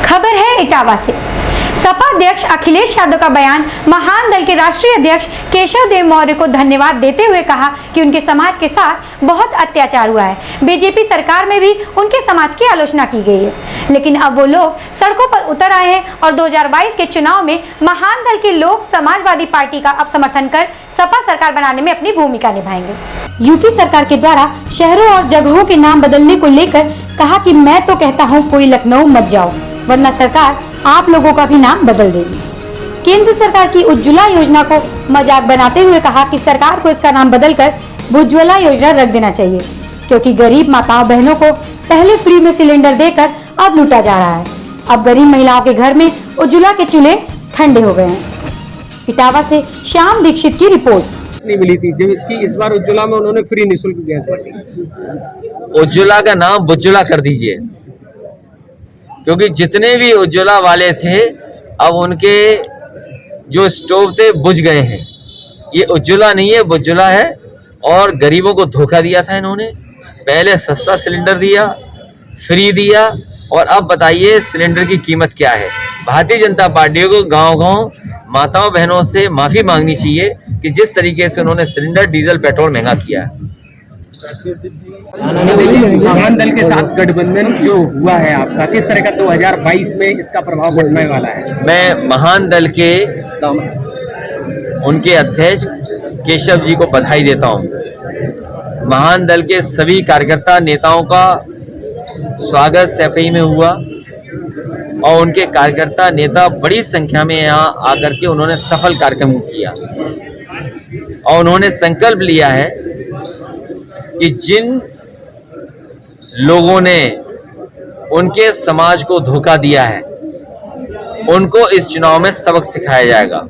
खबर है इटावा से। सपा अध्यक्ष अखिलेश यादव का बयान महान दल के राष्ट्रीय अध्यक्ष केशव देव मौर्य को धन्यवाद देते हुए कहा कि उनके समाज के साथ बहुत अत्याचार हुआ है। बीजेपी सरकार में भी उनके समाज की आलोचना की गई है, लेकिन अब वो लोग सड़कों पर उतर आए हैं और 2022 के चुनाव में महान दल के लोग समाजवादी पार्टी का अब समर्थन कर सपा सरकार बनाने में अपनी भूमिका निभाएंगे। यूपी सरकार के द्वारा शहरों और जगहों के नाम बदलने को लेकर कहा कि मैं तो कहता हूँ कोई लखनऊ मत जाओ, वरना सरकार आप लोगों का भी नाम बदल देगी। केंद्र सरकार की उज्ज्वला योजना को मजाक बनाते हुए कहा कि सरकार को इसका नाम बदलकर भुज्ज्वला योजना रख देना चाहिए, क्योंकि गरीब माताओं बहनों को पहले फ्री में सिलेंडर देकर अब लूटा जा रहा है। अब गरीब महिलाओं के घर में उज्ज्वला के चूल्हे ठंडे हो गए हैं। इटावा से श्याम दीक्षित की रिपोर्ट। नहीं मिली थी, जबकि इस बार उज्ज्वला में उन्होंने फ्री निःशुल्क गैस बांटी। उज्ज्वला का नाम बुज्ज्वला कर दीजिए, क्योंकि जितने भी उज्ज्वला वाले थे अब उनके जो स्टोव थे बुझ गए हैं। ये उज्ज्वला नहीं है, बुज्ज्वला है। और गरीबों को धोखा दिया था इन्होंने। पहले सस्ता सिलेंडर दिया, फ्री दिया, और अब बताइए सिलेंडर की कीमत क्या है। भारतीय जनता पार्टी को गांव-गांव माताओं बहनों से माफी मांगनी चाहिए कि जिस तरीके से उन्होंने सिलेंडर, डीजल, पेट्रोल महंगा किया है। महान दल के साथ गठबंधन जो हुआ है आपका, किस तरह का 2022 में इसका प्रभाव पड़ने वाला है? मैं महान दल के उनके अध्यक्ष केशव जी को बधाई देता हूं। महान दल के सभी कार्यकर्ता नेताओं का स्वागत सैफई में हुआ और उनके कार्यकर्ता नेता बड़ी संख्या में यहाँ आकर के उन्होंने सफल कार्यक्रम किया और उन्होंने संकल्प लिया है कि जिन लोगों ने उनके समाज को धोखा दिया है उनको इस चुनाव में सबक सिखाया जाएगा।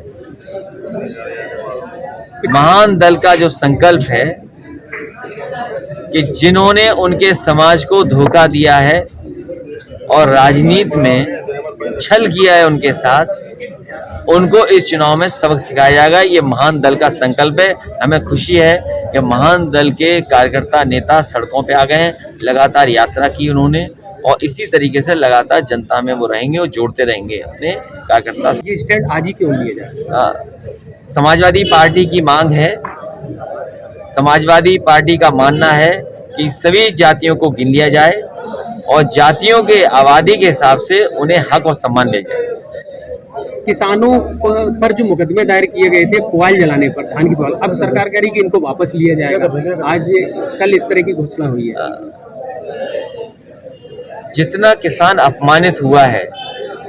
महान दल का जो संकल्प है कि जिन्होंने उनके समाज को धोखा दिया है और राजनीति में छल किया है उनके साथ, उनको इस चुनाव में सबक सिखाया जाएगा। ये महान दल का संकल्प है। हमें खुशी है कि महान दल के कार्यकर्ता नेता सड़कों पे आ गए हैं। लगातार यात्रा की उन्होंने और इसी तरीके से लगातार जनता में वो रहेंगे और जोड़ते रहेंगे अपने कार्यकर्ता। ये स्टैंड आज ही क्यों लिए जाए? समाजवादी पार्टी की मांग है। समाजवादी पार्टी का मानना है कि सभी जातियों को गिन लिया जाए और जातियों के आबादी के हिसाब से उन्हें हक और सम्मान दिया जाए। किसानों पर जो मुकदमे दायर किए गए थे पुआल जलाने पर, धान की पुआल, अब सरकार कह रही कि इनको वापस लिया जाएगा। आज कल इस तरह की घोषणा हुई है। जितना किसान अपमानित हुआ है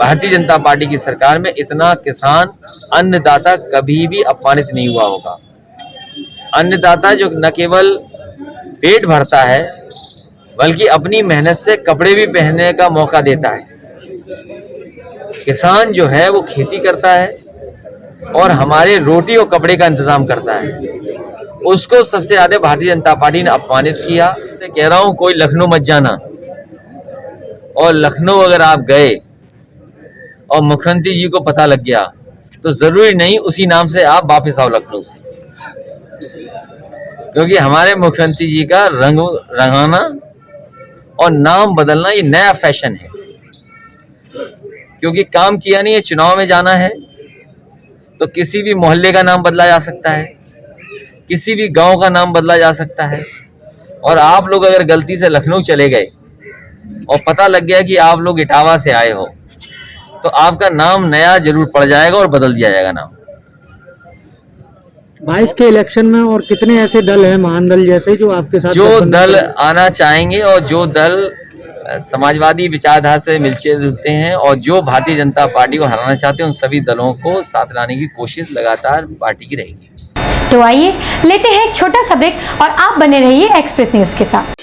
भारतीय जनता पार्टी की सरकार में, इतना किसान अन्नदाता कभी भी अपमानित नहीं हुआ होगा। अन्नदाता जो न केवल पेट भरता है बल्कि अपनी मेहनत से कपड़े भी पहनने का मौका देता है। किसान जो है वो खेती करता है और हमारे रोटी और कपड़े का इंतजाम करता है। उसको सबसे ज्यादा भारतीय जनता पार्टी ने अपमानित किया। मैं कह रहा हूं कोई लखनऊ मत जाना, और लखनऊ अगर आप गए और मुख्यमंत्री जी को पता लग गया तो जरूरी नहीं उसी नाम से आप वापस आओ लखनऊ से, क्योंकि हमारे मुख्यमंत्री जी का रंग रंगाना और नाम बदलना ये नया फैशन है। क्योंकि काम किया नहीं है, चुनाव में जाना है तो किसी भी मोहल्ले का नाम बदला जा सकता है, किसी भी गांव का नाम बदला जा सकता है। और आप लोग अगर गलती से लखनऊ चले गए और पता लग गया कि आप लोग इटावा से आए हो तो आपका नाम नया जरूर पड़ जाएगा और बदल दिया जाएगा नाम। 22 के इलेक्शन में और कितने ऐसे दल हैं महान दल जैसे जो आपके साथ, जो दल आना चाहेंगे और जो दल समाजवादी विचारधारा से मिलते जुलते हैं और जो भारतीय जनता पार्टी को हराना चाहते हैं, उन सभी दलों को साथ लाने की कोशिश लगातार पार्टी की रहेगी। तो आइए लेते हैं एक छोटा सा ब्रेक और आप बने रहिए एक्सप्रेस न्यूज के साथ।